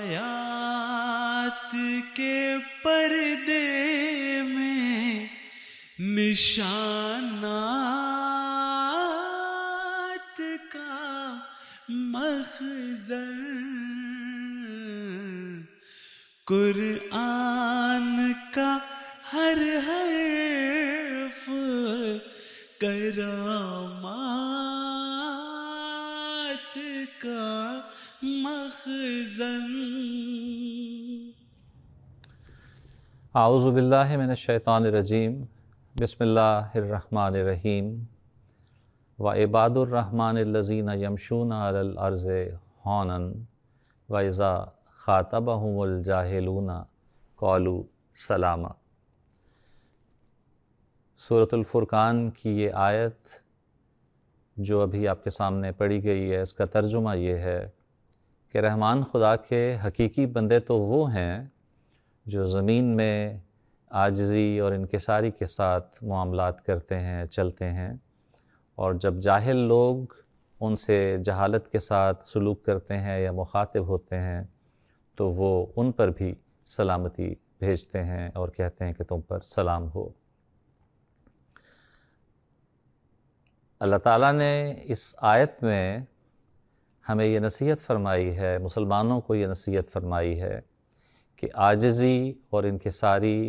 آیات کے پردے میں نشانات کا مخزن، قرآن کا ہر حرف کرامات کا مخزن۔ اعوذ باللہ من الشیطان الرجیم، بسم اللہ الرحمن الرحیم۔ وعباد الرحمن الذین یمشون علی الارض ہونا واذا خاطبهم الجاہلون قالوا سلاما۔ سورۃ الفرقان کی یہ آیت جو ابھی آپ کے سامنے پڑھی گئی ہے، اس کا ترجمہ یہ ہے کہ رحمان خدا کے حقیقی بندے تو وہ ہیں جو زمین میں عاجزی اور انکساری کے ساتھ معاملات کرتے ہیں، چلتے ہیں، اور جب جاہل لوگ ان سے جہالت کے ساتھ سلوک کرتے ہیں یا مخاطب ہوتے ہیں تو وہ ان پر بھی سلامتی بھیجتے ہیں اور کہتے ہیں کہ تم پر سلام ہو۔ اللہ تعالیٰ نے اس آیت میں ہمیں یہ نصیحت فرمائی ہے، مسلمانوں کو یہ نصیحت فرمائی ہے کہ عاجزی اور انکساری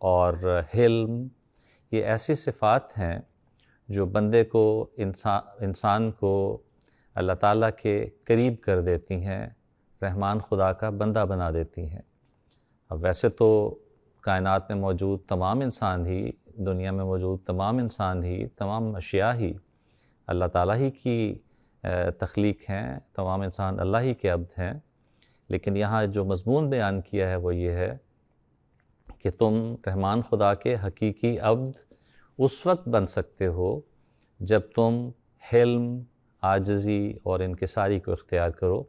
اور حلم یہ ایسی صفات ہیں جو بندے کو انسان کو اللہ تعالیٰ کے قریب کر دیتی ہیں، رحمان خدا کا بندہ بنا دیتی ہیں۔ اب ویسے تو کائنات میں موجود تمام انسان ہی، دنیا میں موجود تمام انسان ہی، تمام اشیاء ہی اللہ تعالیٰ ہی کی تخلیق ہیں، تمام انسان اللہ ہی کے عبد ہیں، لیکن یہاں جو مضمون بیان کیا ہے وہ یہ ہے کہ تم رحمان خدا کے حقیقی عبد اس وقت بن سکتے ہو جب تم حلم، عاجزی اور انکساری کو اختیار کرو،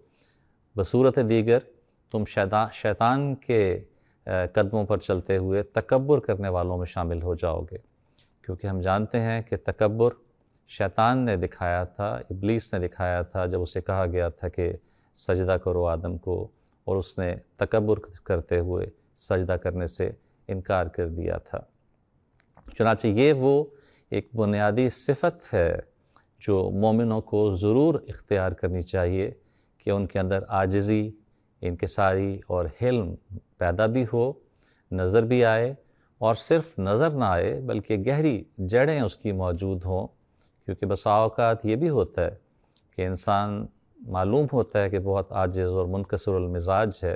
بصورت دیگر تم شیطان کے قدموں پر چلتے ہوئے تکبر کرنے والوں میں شامل ہو جاؤ گے، کیونکہ ہم جانتے ہیں کہ تکبر شیطان نے دکھایا تھا، ابلیس نے دکھایا تھا جب اسے کہا گیا تھا کہ سجدہ کرو آدم کو، اور اس نے تکبر کرتے ہوئے سجدہ کرنے سے انکار کر دیا تھا۔ چنانچہ یہ وہ ایک بنیادی صفت ہے جو مومنوں کو ضرور اختیار کرنی چاہیے کہ ان کے اندر عاجزی، انکساری اور حلم پیدا بھی ہو، نظر بھی آئے، اور صرف نظر نہ آئے بلکہ گہری جڑیں اس کی موجود ہوں، کیونکہ بسا اوقات یہ بھی ہوتا ہے کہ انسان معلوم ہوتا ہے کہ بہت عاجز اور منکسر المزاج ہے،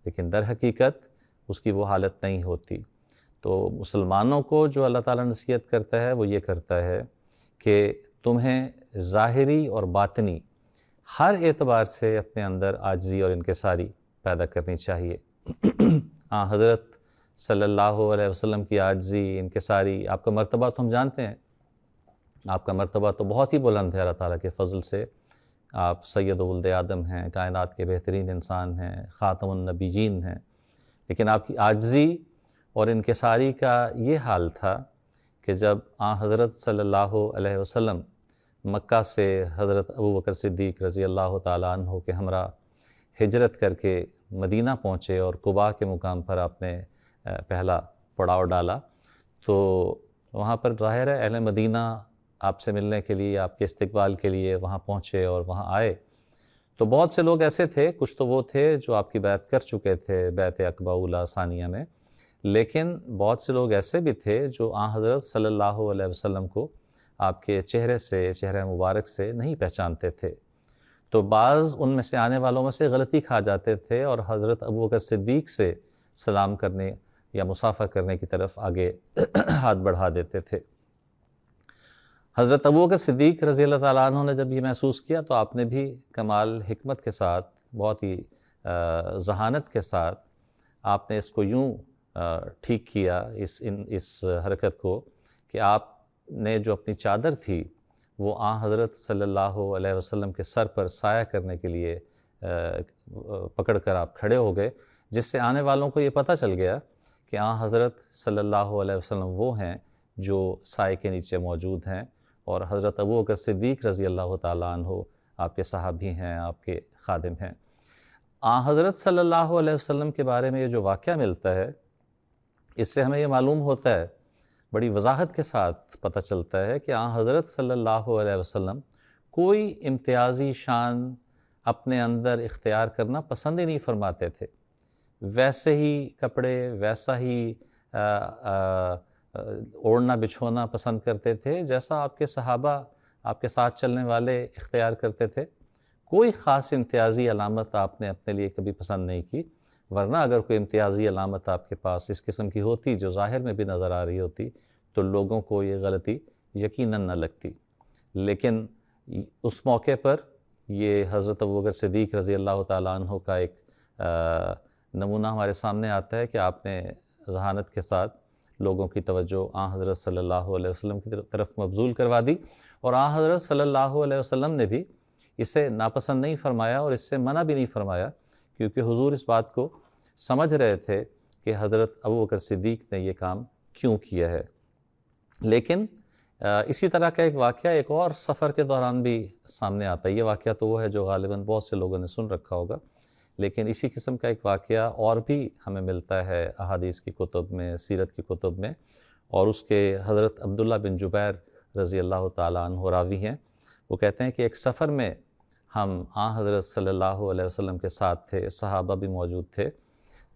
لیکن در حقیقت اس کی وہ حالت نہیں ہوتی۔ تو مسلمانوں کو جو اللہ تعالیٰ نصیحت کرتا ہے وہ یہ کرتا ہے کہ تمہیں ظاہری اور باطنی ہر اعتبار سے اپنے اندر عاجزی اور انکساری پیدا کرنی چاہیے۔ حضرت صلی اللہ علیہ وسلم کی عاجزی، انکساری، آپ کا مرتبہ تو ہم جانتے ہیں، آپ کا مرتبہ تو بہت ہی بلند ہے اللہ تعالیٰ کے فضل سے، آپ سید ولد آدم ہیں، کائنات کے بہترین انسان ہیں، خاتم النبیین ہیں، لیکن آپ کی عاجزی اور انکساری کا یہ حال تھا کہ جب حضرت صلی اللہ علیہ وسلم مکہ سے حضرت ابوبکر صدیق رضی اللہ تعالیٰ عنہ کے ہمراہ ہجرت کر کے مدینہ پہنچے اور قباء کے مقام پر آپ نے پہلا پڑاؤ ڈالا، تو وہاں پر ظاہر ہے اہل مدینہ آپ سے ملنے کے لیے، آپ کے استقبال کے لیے وہاں پہنچے اور وہاں آئے، تو بہت سے لوگ ایسے تھے، کچھ تو وہ تھے جو آپ کی بیعت کر چکے تھے بیعت عقبہ اولیٰ ثانیہ میں، لیکن بہت سے لوگ ایسے بھی تھے جو حضرت صلی اللہ علیہ وسلم کو آپ کے چہرے سے، چہرہ مبارک سے نہیں پہچانتے تھے، تو بعض ان میں سے آنے والوں میں سے غلطی کھا جاتے تھے اور حضرت ابوبکر صدیق سے سلام کرنے یا مصافحہ کرنے کی طرف آگے ہاتھ بڑھا دیتے تھے۔ حضرت ابوبکر صدیق رضی اللہ تعالیٰ عنہ نے جب یہ محسوس کیا تو آپ نے بھی کمال حکمت کے ساتھ، بہت ہی ذہانت کے ساتھ آپ نے اس کو یوں ٹھیک کیا، اس حرکت کو، کہ آپ نے جو اپنی چادر تھی وہ حضرت صلی اللہ علیہ وسلم کے سر پر سایہ کرنے کے لیے پکڑ کر آپ کھڑے ہو گئے، جس سے آنے والوں کو یہ پتہ چل گیا کہ حضرت صلی اللہ علیہ وسلم وہ ہیں جو سائے کے نیچے موجود ہیں، اور حضرت ابوبکر صدیق رضی اللہ تعالیٰ عنہ آپ کے صحابی ہیں، آپ کے خادم ہیں۔ حضرت صلی اللہ علیہ وسلم کے بارے میں یہ جو واقعہ ملتا ہے، اس سے ہمیں یہ معلوم ہوتا ہے، بڑی وضاحت کے ساتھ پتہ چلتا ہے کہ حضرت صلی اللہ علیہ وسلم کوئی امتیازی شان اپنے اندر اختیار کرنا پسند ہی نہیں فرماتے تھے۔ ویسے ہی کپڑے، ویسا ہی اوڑھنا بچھونا پسند کرتے تھے جیسا آپ کے صحابہ، آپ کے ساتھ چلنے والے اختیار کرتے تھے۔ کوئی خاص امتیازی علامت آپ نے اپنے لیے کبھی پسند نہیں کی، ورنہ اگر کوئی امتیازی علامت آپ کے پاس اس قسم کی ہوتی جو ظاہر میں بھی نظر آ رہی ہوتی تو لوگوں کو یہ غلطی یقیناً نہ لگتی۔ لیکن اس موقع پر یہ حضرت ابوبکر صدیق رضی اللہ تعالیٰ عنہ کا ایک نمونہ ہمارے سامنے آتا ہے کہ آپ نے ذہانت کے ساتھ لوگوں کی توجہ حضرت صلی اللہ علیہ وسلم کی طرف مبذول کروا دی، اور حضرت صلی اللہ علیہ وسلم نے بھی اسے ناپسند نہیں فرمایا اور اس سے منع بھی نہیں فرمایا، کیونکہ حضور اس بات کو سمجھ رہے تھے کہ حضرت ابوبکر صدیق نے یہ کام کیوں کیا ہے۔ لیکن اسی طرح کا ایک واقعہ ایک اور سفر کے دوران بھی سامنے آتا ہے۔ یہ واقعہ تو وہ ہے جو غالباً بہت سے لوگوں نے سن رکھا ہوگا، لیکن اسی قسم کا ایک واقعہ اور بھی ہمیں ملتا ہے احادیث کی کتب میں، سیرت کی کتب میں، اور اس کے حضرت عبداللہ بن جبیر رضی اللہ تعالیٰ عنہ راوی ہیں۔ وہ کہتے ہیں کہ ایک سفر میں ہم حضرت صلی اللہ علیہ وسلم کے ساتھ تھے، صحابہ بھی موجود تھے،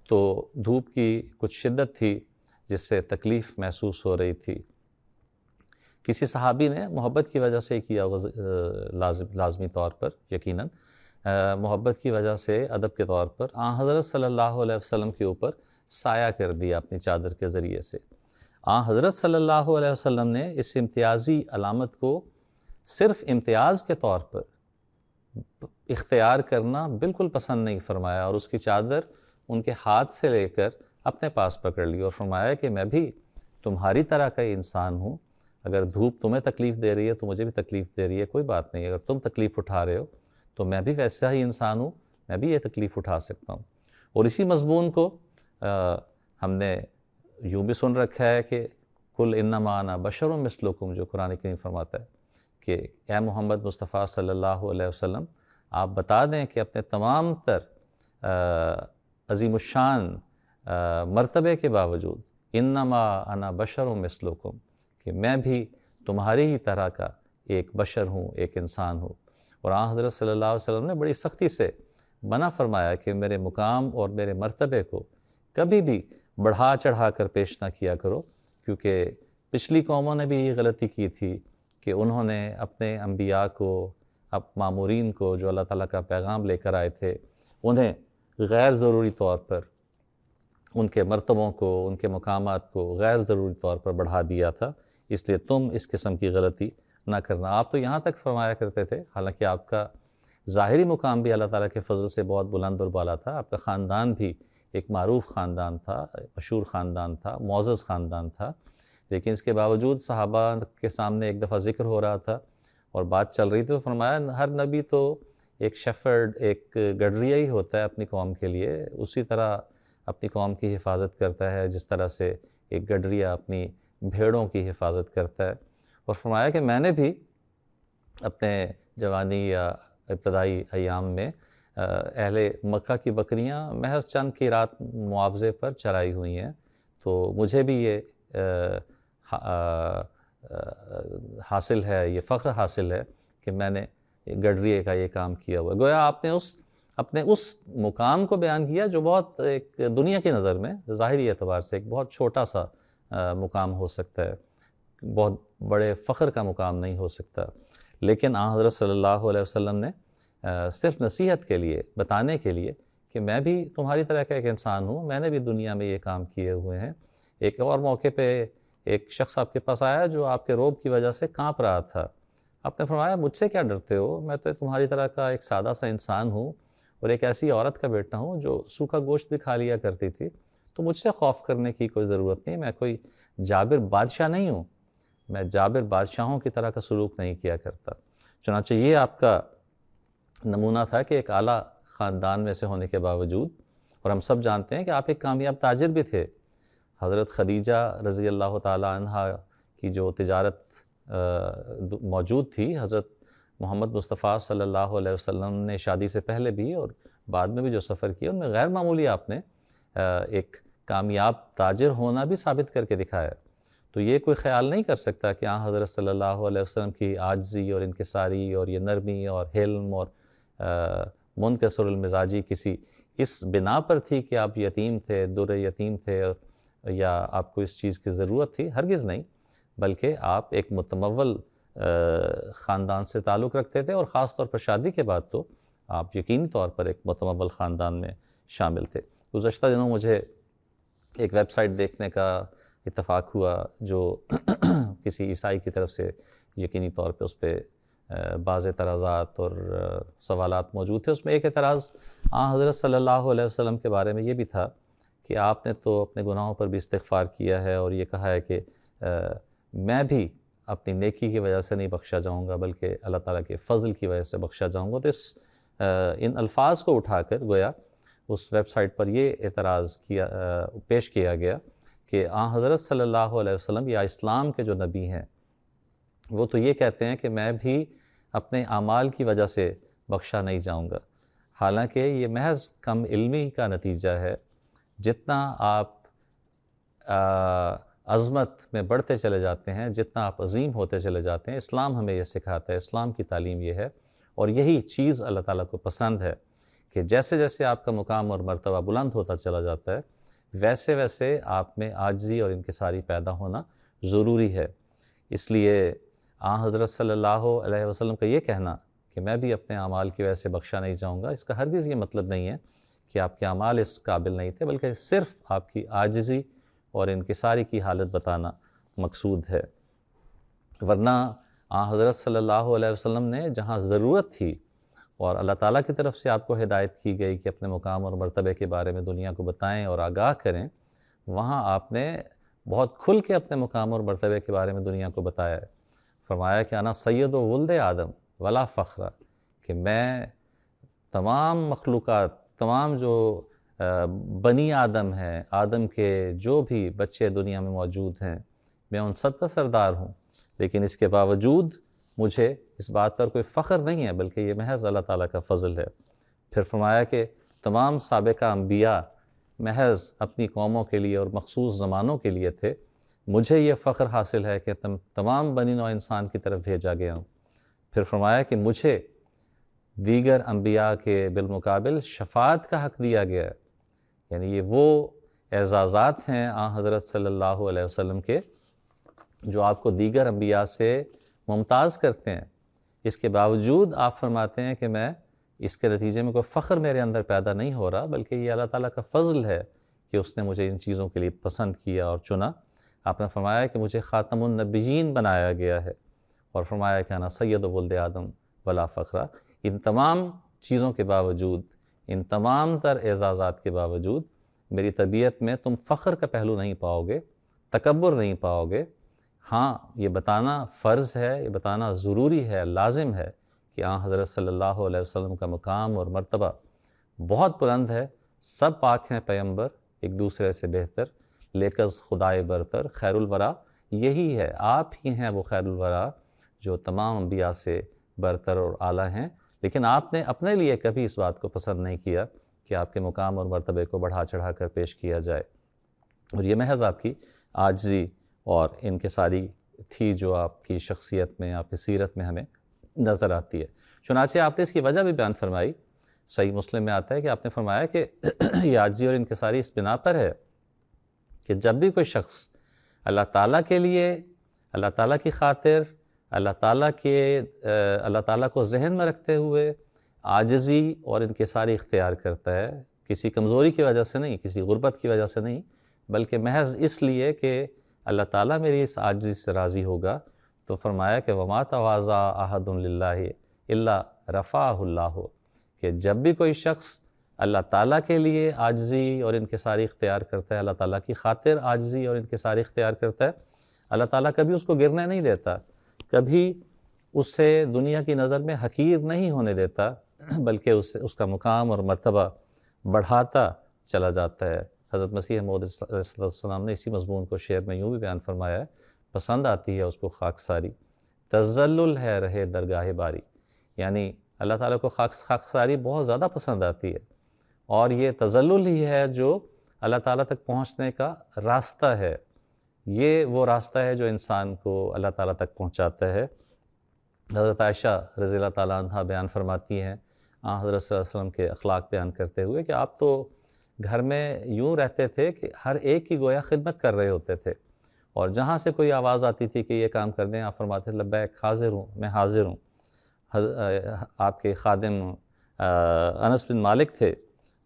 تو دھوپ کی کچھ شدت تھی جس سے تکلیف محسوس ہو رہی تھی۔ کسی صحابی نے محبت کی وجہ سے کیا لازمی طور پر، یقیناً محبت کی وجہ سے ادب کے طور پر حضرت صلی اللہ علیہ وسلم کے اوپر سایہ کر دیا اپنی چادر کے ذریعے سے۔ حضرت صلی اللہ علیہ وسلم نے اس امتیازی علامت کو صرف امتیاز کے طور پر اختیار کرنا بالکل پسند نہیں فرمایا، اور اس کی چادر ان کے ہاتھ سے لے کر اپنے پاس پکڑ لی اور فرمایا کہ میں بھی تمہاری طرح کا ہی انسان ہوں، اگر دھوپ تمہیں تکلیف دے رہی ہے تو مجھے بھی تکلیف دے رہی ہے، کوئی بات نہیں، اگر تم تکلیف اٹھا رہے ہو تو میں بھی ویسا ہی انسان ہوں، میں بھی یہ تکلیف اٹھا سکتا ہوں۔ اور اسی مضمون کو ہم نے یوں بھی سن رکھا ہے کہ قل انما انا بشر مثلکم، جو قرآن کریم فرماتا ہے کہ اے محمد مصطفیٰ صلی اللہ علیہ وسلم، آپ بتا دیں کہ اپنے تمام تر عظیم الشان مرتبے کے باوجود انما انا بشر مثلکم، کہ میں بھی تمہاری ہی طرح کا ایک بشر ہوں، ایک انسان ہوں۔ اور حضرت صلی اللہ علیہ وسلم نے بڑی سختی سے منع فرمایا کہ میرے مقام اور میرے مرتبے کو کبھی بھی بڑھا چڑھا کر پیش نہ کیا کرو، کیونکہ پچھلی قوموں نے بھی یہ غلطی کی تھی کہ انہوں نے اپنے انبیاء کو، مامورین کو جو اللہ تعالیٰ کا پیغام لے کر آئے تھے، انہیں غیر ضروری طور پر ان کے مرتبوں کو، ان کے مقامات کو غیر ضروری طور پر بڑھا دیا تھا، اس لیے تم اس قسم کی غلطی نہ کرنا۔ آپ تو یہاں تک فرمایا کرتے تھے، حالانکہ آپ کا ظاہری مقام بھی اللہ تعالیٰ کے فضل سے بہت بلند اور بالا تھا، آپ کا خاندان بھی ایک معروف خاندان تھا، مشہور خاندان تھا، معزز خاندان تھا، لیکن اس کے باوجود صحابہ کے سامنے ایک دفعہ ذکر ہو رہا تھا اور بات چل رہی تھی، تو فرمایا ہر نبی تو ایک شیفرڈ، ایک گڈریا ہی ہوتا ہے اپنی قوم کے لیے، اسی طرح اپنی قوم کی حفاظت کرتا ہے جس طرح سے ایک گڈریا اپنی بھیڑوں کی حفاظت کرتا ہے۔ اور فرمایا کہ میں نے بھی اپنے جوانی یا ابتدائی ایام میں اہل مکہ کی بکریاں محض چند کی رات معاوضے پر چرائی ہوئی ہیں، تو مجھے بھی یہ حاصل ہے، یہ فخر حاصل ہے کہ میں نے گڈریے کا یہ کام کیا ہوا ہے۔ گویا آپ نے اپنے اس مقام کو بیان کیا جو بہت ایک دنیا کی نظر میں ظاہری اعتبار سے ایک بہت چھوٹا سا مقام ہو سکتا ہے، بہت بڑے فخر کا مقام نہیں ہو سکتا، لیکن حضرت صلی اللہ علیہ وسلم نے صرف نصیحت کے لیے، بتانے کے لیے کہ میں بھی تمہاری طرح کا ایک انسان ہوں، میں نے بھی دنیا میں یہ کام کیے ہوئے ہیں۔ ایک اور موقع پہ ایک شخص آپ کے پاس آیا جو آپ کے روب کی وجہ سے کانپ رہا تھا، آپ نے فرمایا مجھ سے کیا ڈرتے ہو، میں تو تمہاری طرح کا ایک سادہ سا انسان ہوں اور ایک ایسی عورت کا بیٹا ہوں جو سوکھا گوشت بھی کھا لیا کرتی تھی، تو مجھ سے خوف کرنے کی کوئی ضرورت نہیں، میں کوئی جابر بادشاہ نہیں ہوں، میں جابر بادشاہوں کی طرح کا سلوک نہیں کیا کرتا۔ چنانچہ یہ آپ کا نمونہ تھا کہ ایک اعلیٰ خاندان میں سے ہونے کے باوجود، اور ہم سب جانتے ہیں کہ آپ ایک کامیاب تاجر بھی تھے۔ حضرت خدیجہ رضی اللہ تعالی عنہا کی جو تجارت موجود تھی، حضرت محمد مصطفیٰ صلی اللہ علیہ وسلم نے شادی سے پہلے بھی اور بعد میں بھی جو سفر کیا ان میں غیر معمولی آپ نے ایک کامیاب تاجر ہونا بھی ثابت کر کے دکھایا۔ تو یہ کوئی خیال نہیں کر سکتا کہ حضرت صلی اللہ علیہ وسلم کی عاجزی اور انکساری اور یہ نرمی اور حلم اور منکسر المزاجی کسی اس بنا پر تھی کہ آپ یتیم تھے، در یتیم تھے، یا آپ کو اس چیز کی ضرورت تھی، ہرگز نہیں، بلکہ آپ ایک متمول خاندان سے تعلق رکھتے تھے، اور خاص طور پر شادی کے بعد تو آپ یقینی طور پر ایک متمول خاندان میں شامل تھے۔ گزشتہ دنوں مجھے ایک ویب سائٹ دیکھنے کا اتفاق ہوا جو کسی عیسائی کی طرف سے یقینی طور پہ اس پہ بعض اعتراضات اور سوالات موجود تھے۔ اس میں ایک اعتراض حضرت صلی اللہ علیہ وسلم کے بارے میں یہ بھی تھا کہ آپ نے تو اپنے گناہوں پر بھی استغفار کیا ہے اور یہ کہا ہے کہ میں بھی اپنی نیکی کی وجہ سے نہیں بخشا جاؤں گا بلکہ اللہ تعالیٰ کے فضل کی وجہ سے بخشا جاؤں گا۔ تو ان الفاظ کو اٹھا کر گویا اس ویب سائٹ پر یہ اعتراض پیش کیا گیا کہ حضرت صلی اللہ علیہ وسلم یا اسلام کے جو نبی ہیں وہ تو یہ کہتے ہیں کہ میں بھی اپنے اعمال کی وجہ سے بخشا نہیں جاؤں گا، حالانکہ یہ محض کم علمی کا نتیجہ ہے۔ جتنا آپ عظمت میں بڑھتے چلے جاتے ہیں، جتنا آپ عظیم ہوتے چلے جاتے ہیں، اسلام ہمیں یہ سکھاتا ہے، اسلام کی تعلیم یہ ہے، اور یہی چیز اللہ تعالیٰ کو پسند ہے کہ جیسے جیسے آپ کا مقام اور مرتبہ بلند ہوتا چلا جاتا ہے ویسے ویسے آپ میں عاجزی اور انکساری پیدا ہونا ضروری ہے۔ اس لیے حضرت صلی اللہ علیہ وسلم کا یہ کہنا کہ میں بھی اپنے اعمال کی وجہ سے بخشا نہیں جاؤں گا، اس کا ہرگز یہ مطلب نہیں ہے کہ آپ کے اعمال اس قابل نہیں تھے، بلکہ صرف آپ کی عاجزی اور انکساری کی حالت بتانا مقصود ہے۔ ورنہ حضرت صلی اللہ علیہ وسلم نے جہاں ضرورت تھی اور اللہ تعالیٰ کی طرف سے آپ کو ہدایت کی گئی کہ اپنے مقام اور مرتبے کے بارے میں دنیا کو بتائیں اور آگاہ کریں، وہاں آپ نے بہت کھل کے اپنے مقام اور مرتبے کے بارے میں دنیا کو بتایا ہے۔ فرمایا کہ انا سید و ولد آدم ولا فخر، کہ میں تمام مخلوقات، تمام جو بنی آدم ہیں، آدم کے جو بھی بچے دنیا میں موجود ہیں، میں ان سب کا سردار ہوں، لیکن اس کے باوجود مجھے اس بات پر کوئی فخر نہیں ہے بلکہ یہ محض اللہ تعالیٰ کا فضل ہے۔ پھر فرمایا کہ تمام سابقہ انبیاء محض اپنی قوموں کے لیے اور مخصوص زمانوں کے لیے تھے، مجھے یہ فخر حاصل ہے کہ تمام بنی نوع انسان کی طرف بھیجا گیا ہوں۔ پھر فرمایا کہ مجھے دیگر انبیاء کے بالمقابل شفاعت کا حق دیا گیا ہے، یعنی یہ وہ اعزازات ہیں حضرت صلی اللہ علیہ وسلم کے جو آپ کو دیگر انبیاء سے ممتاز کرتے ہیں۔ اس کے باوجود آپ فرماتے ہیں کہ میں اس کے نتیجے میں کوئی فخر میرے اندر پیدا نہیں ہو رہا، بلکہ یہ اللہ تعالیٰ کا فضل ہے کہ اس نے مجھے ان چیزوں کے لیے پسند کیا اور چنا۔ آپ نے فرمایا کہ مجھے خاتم النبیین بنایا گیا ہے، اور فرمایا کہ انا سید ولد آدم ولا فخر۔ ان تمام چیزوں کے باوجود، ان تمام تر اعزازات کے باوجود میری طبیعت میں تم فخر کا پہلو نہیں پاؤ گے، تکبر نہیں پاؤ گے۔ ہاں، یہ بتانا فرض ہے، یہ بتانا ضروری ہے، لازم ہے کہ حضرت صلی اللہ علیہ وسلم کا مقام اور مرتبہ بہت بلند ہے، سب پاک ہیں پیغمبر ایک دوسرے سے بہتر، لیکز خدائے برتر، خیر الورا یہی ہے، آپ ہی ہیں وہ خیر الورا جو تمام انبیاء سے برتر اور اعلیٰ ہیں، لیکن آپ نے اپنے لیے کبھی اس بات کو پسند نہیں کیا کہ آپ کے مقام اور مرتبے کو بڑھا چڑھا کر پیش کیا جائے، اور یہ محض آپ کی عاجزی اور انکساری تھی جو آپ کی شخصیت میں، آپ کی سیرت میں ہمیں نظر آتی ہے۔ چنانچہ آپ نے اس کی وجہ بھی بیان فرمائی، صحیح مسلم میں آتا ہے کہ آپ نے فرمایا کہ یہ عاجزی اور انکساری اس بنا پر ہے کہ جب بھی کوئی شخص اللہ تعالیٰ کے لیے، اللہ تعالیٰ کی خاطر، اللہ تعالیٰ کو ذہن میں رکھتے ہوئے عاجزی اور انکساری اختیار کرتا ہے، کسی کمزوری کی وجہ سے نہیں، کسی غربت کی وجہ سے نہیں، بلکہ محض اس لیے کہ اللہ تعالیٰ میری اس عاجزی سے راضی ہوگا، تو فرمایا کہ وَمَا تَوَاضَعَ أَحَدٌ لِلَّهِ إِلَّا رَفَعَهُ اللَّهُ، کہ جب بھی کوئی شخص اللہ تعالیٰ کے لیے عاجزی اور انکساری اختیار کرتا ہے، اللہ تعالیٰ کی خاطر عاجزی اور انکساری اختیار کرتا ہے، اللہ تعالیٰ کبھی اس کو گرنے نہیں دیتا، کبھی اس سے دنیا کی نظر میں حقیر نہیں ہونے دیتا، بلکہ اس کا مقام اور مرتبہ بڑھاتا چلا جاتا ہے۔ حضرت مسیح موعود علیہ السلام نے اسی مضمون کو شعر میں یوں بھی بیان فرمایا ہے، پسند آتی ہے اس کو خاکساری، تذلل ہے رہے درگاہ باری، یعنی اللہ تعالیٰ کو خاکساری بہت زیادہ پسند آتی ہے، اور یہ تذلل ہی ہے جو اللہ تعالیٰ تک پہنچنے کا راستہ ہے. یہ وہ راستہ ہے جو انسان کو اللہ تعالیٰ تک پہنچاتا ہے. حضرت عائشہ رضی اللہ تعالیٰ عنہ بیان فرماتی ہیں حضرت صلی اللہ علیہ وسلم کے اخلاق بیان کرتے ہوئے کہ آپ تو گھر میں یوں رہتے تھے کہ ہر ایک کی گویا خدمت کر رہے ہوتے تھے، اور جہاں سے کوئی آواز آتی تھی کہ یہ کام کر دیں، آپ فرماتے لبیک، حاضر ہوں، میں حاضر ہوں. آپ کے خادم انس بن مالک تھے،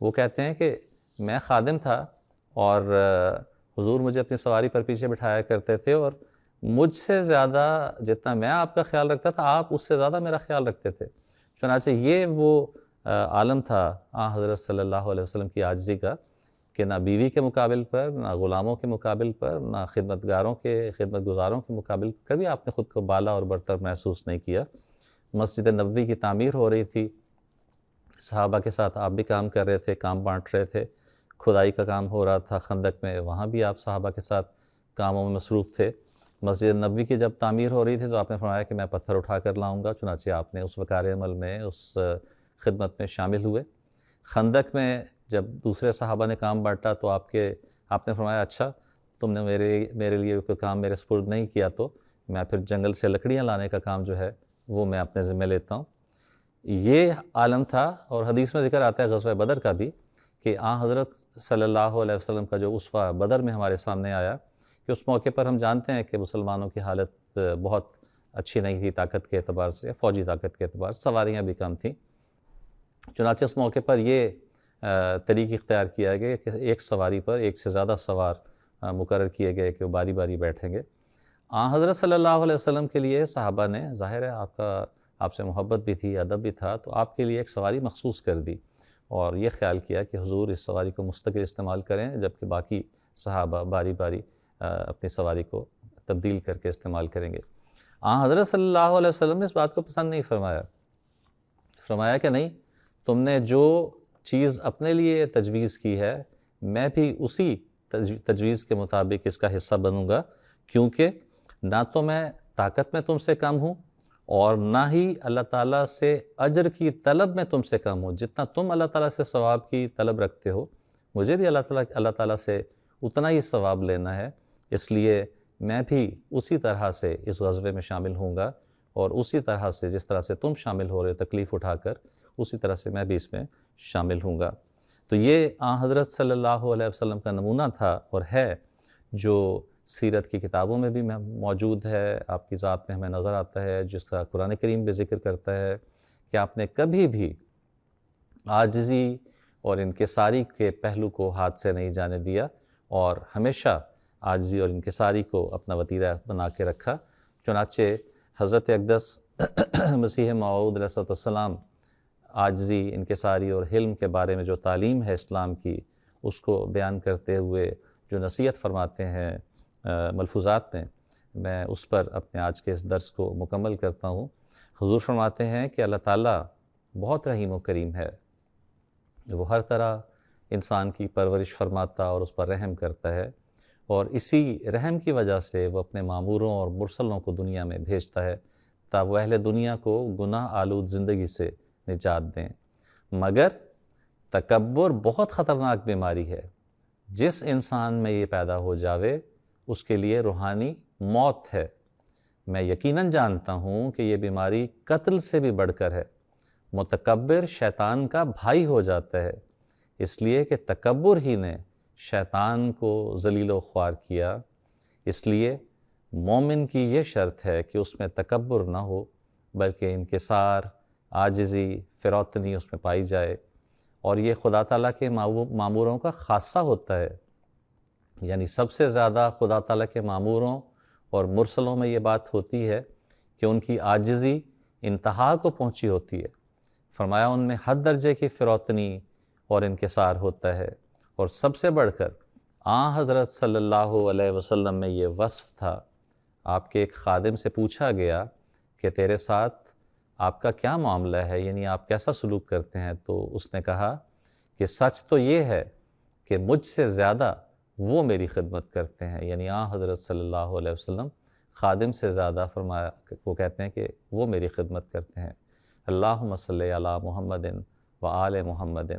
وہ کہتے ہیں کہ میں خادم تھا اور حضور مجھے اپنی سواری پر پیچھے بٹھایا کرتے تھے، اور مجھ سے زیادہ جتنا میں آپ کا خیال رکھتا تھا، آپ اس سے زیادہ میرا خیال رکھتے تھے. چنانچہ یہ وہ عالم تھا حضرت صلی اللہ علیہ وسلم کی عاجزی کا کہ نہ بیوی کے مقابل پر، نہ غلاموں کے مقابل پر، نہ خدمت گزاروں کے مقابل پر کبھی آپ نے خود کو بالا اور برتر محسوس نہیں کیا. مسجد نبوی کی تعمیر ہو رہی تھی، صحابہ کے ساتھ آپ بھی کام کر رہے تھے، کام بانٹ رہے تھے. کھدائی کا کام ہو رہا تھا خندق میں، وہاں بھی آپ صحابہ کے ساتھ کاموں میں مصروف تھے. مسجد نبوی کی جب تعمیر ہو رہی تھی تو آپ نے فرمایا کہ میں پتھر اٹھا کر لاؤں گا، چنانچہ آپ نے اس وقار عمل میں، اس خدمت میں شامل ہوئے. خندق میں جب دوسرے صحابہ نے کام بانٹا تو آپ نے فرمایا اچھا تم نے میرے لیے کوئی کام میرے سپرد نہیں کیا تو میں پھر جنگل سے لکڑیاں لانے کا کام جو ہے وہ میں اپنے ذمہ لیتا ہوں. یہ عالم تھا. اور حدیث میں ذکر آتا ہے غزوہ بدر کا بھی کہ حضرت صلی اللہ علیہ وسلم کا جو اسوہ بدر میں ہمارے سامنے آیا کہ اس موقع پر ہم جانتے ہیں کہ مسلمانوں کی حالت بہت اچھی نہیں تھی طاقت کے اعتبار سے، فوجی طاقت کے اعتبار سے، سواریاں بھی کم تھیں. چنانچہ اس موقع پر یہ طریق اختیار کیا گیا کہ ایک سواری پر ایک سے زیادہ سوار مقرر کیے گئے کہ وہ باری باری بیٹھیں گے. حضرت صلی اللہ علیہ وسلم کے لیے صحابہ نے، ظاہر ہے آپ سے محبت بھی تھی، ادب بھی تھا، تو آپ کے لیے ایک سواری مخصوص کر دی اور یہ خیال کیا کہ حضور اس سواری کو مستقل استعمال کریں جبکہ باقی صحابہ باری باری اپنی سواری کو تبدیل کر کے استعمال کریں گے. حضرت صلی اللہ علیہ وسلم نے اس بات کو پسند نہیں فرمایا. فرمایا کہ نہیں، تم نے جو چیز اپنے لیے تجویز کی ہے میں بھی اسی تجویز کے مطابق اس کا حصہ بنوں گا، کیونکہ نہ تو میں طاقت میں تم سے کم ہوں اور نہ ہی اللہ تعالیٰ سے اجر کی طلب میں تم سے کم ہوں. جتنا تم اللہ تعالیٰ سے ثواب کی طلب رکھتے ہو مجھے بھی اللہ تعالیٰ سے اتنا ہی ثواب لینا ہے، اس لیے میں بھی اسی طرح سے اس غزوے میں شامل ہوں گا اور اسی طرح سے جس طرح سے تم شامل ہو رہے ہو تکلیف اٹھا کر، اسی طرح سے میں بھی اس میں شامل ہوں گا. تو یہ حضرت صلی اللہ علیہ وسلم کا نمونہ تھا اور ہے جو سیرت کی کتابوں میں بھی موجود ہے، آپ کی ذات میں ہمیں نظر آتا ہے، جس کا قرآن کریم بھی ذکر کرتا ہے کہ آپ نے کبھی بھی عاجزی اور انکساری کے پہلو کو ہاتھ سے نہیں جانے دیا اور ہمیشہ عاجزی اور انکساری کو اپنا وتیرہ بنا کے رکھا. چنانچہ حضرت اقدس مسیح موعود علیہ السلام عاجزی، انکساری اور حلم کے بارے میں جو تعلیم ہے اسلام کی، اس کو بیان کرتے ہوئے جو نصیحت فرماتے ہیں ملفوظات میں اس پر اپنے آج کے اس درس کو مکمل کرتا ہوں. حضور فرماتے ہیں کہ اللہ تعالیٰ بہت رحیم و کریم ہے، وہ ہر طرح انسان کی پرورش فرماتا اور اس پر رحم کرتا ہے، اور اسی رحم کی وجہ سے وہ اپنے ماموروں اور مرسلوں کو دنیا میں بھیجتا ہے تاکہ وہ اہل دنیا کو گناہ آلود زندگی سے نجات دیں. مگر تکبر بہت خطرناک بیماری ہے. جس انسان میں یہ پیدا ہو جاوے اس کے لیے روحانی موت ہے. میں یقیناً جانتا ہوں کہ یہ بیماری قتل سے بھی بڑھ کر ہے. متکبر شیطان کا بھائی ہو جاتا ہے، اس لیے کہ تکبر ہی نے شیطان کو ذلیل و خوار کیا. اس لیے مومن کی یہ شرط ہے کہ اس میں تکبر نہ ہو بلکہ انکسار، عاجزی، فروتنی اس میں پائی جائے، اور یہ خدا تعالیٰ کے ماموروں کا خاصہ ہوتا ہے. یعنی سب سے زیادہ خدا تعالیٰ کے ماموروں اور مرسلوں میں یہ بات ہوتی ہے کہ ان کی عاجزی انتہا کو پہنچی ہوتی ہے. فرمایا ان میں حد درجے کی فروتنی اور انکسار ہوتا ہے، اور سب سے بڑھ کر حضرت صلی اللہ علیہ وسلم میں یہ وصف تھا. آپ کے ایک خادم سے پوچھا گیا کہ تیرے ساتھ آپ کا کیا معاملہ ہے، یعنی آپ کیسا سلوک کرتے ہیں؟ تو اس نے کہا کہ سچ تو یہ ہے کہ مجھ سے زیادہ وہ میری خدمت کرتے ہیں. یعنی حضرت صلی اللہ علیہ وسلم خادم سے زیادہ، فرمایا وہ کہتے ہیں کہ وہ میری خدمت کرتے ہیں. اللہم صلی علی محمد و آل محمد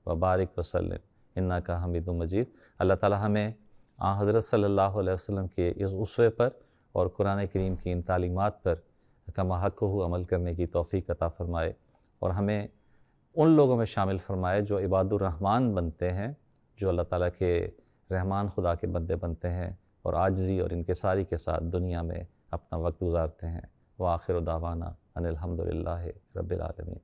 وبارک وسلم انک حمید مجید۔ اللہ تعالی ہمیں حضرت صلی اللہ علیہ وسلم کے اس اسوے پر اور قرآن کریم کی ان تعلیمات پر کما حق ہو عمل کرنے کی توفیق عطا فرمائے، اور ہمیں ان لوگوں میں شامل فرمائے جو عباد الرحمن بنتے ہیں، جو اللہ تعالیٰ کے رحمان خدا کے بندے بنتے ہیں اور عاجزی اور انکساری کے ساتھ دنیا میں اپنا وقت گزارتے ہیں۔ وآخر دعوانا ان الحمد للہ رب العالمین۔